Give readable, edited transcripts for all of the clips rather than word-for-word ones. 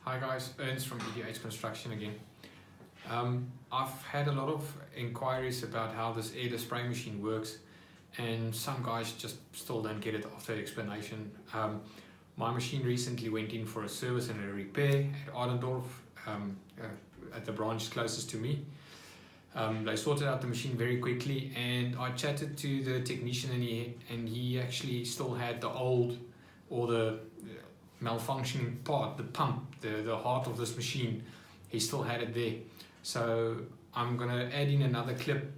Hi guys, Ernst from EDH Construction again. I've had a lot of inquiries about how this airless spray machine works, and some guys just still don't get it after explanation. My machine recently went in for a service and a repair at Ardendorf, at the branch closest to me. They sorted out the machine very quickly, and I chatted to the technician, and he actually still had the old, or the malfunctioning part, the pump, the heart of this machine. He still had it there. So I'm going to add in another clip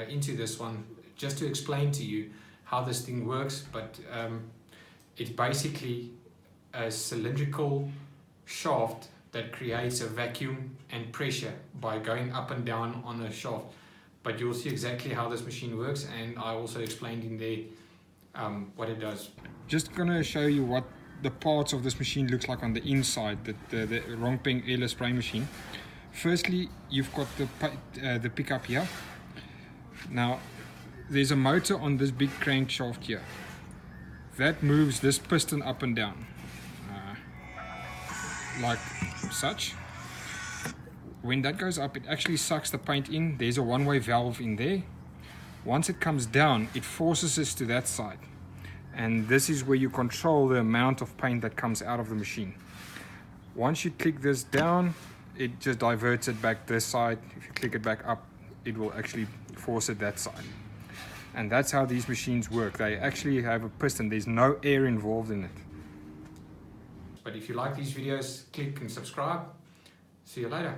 into this one just to explain to you how this thing works. But it's basically a cylindrical shaft that creates a vacuum and pressure by going up and down on a shaft. But you'll see exactly how this machine works, and I also explained in there what it does. Just going to show you what the parts of this machine looks like on the inside, the Rong Peng Airless Spray machine. Firstly, you've got the pickup here. Now, there's a motor on this big crankshaft here. That moves this piston up and down, like such. When that goes up, it actually sucks the paint in. There's a one-way valve in there. Once it comes down, it forces us to that side. And this is where you control the amount of paint that comes out of the machine. Once you click this down, it just diverts it back this side. If you click it back up, it will actually force it that side. And that's how these machines work. They actually have a piston. There's no air involved in it. But if you like these videos, click and subscribe. See you later.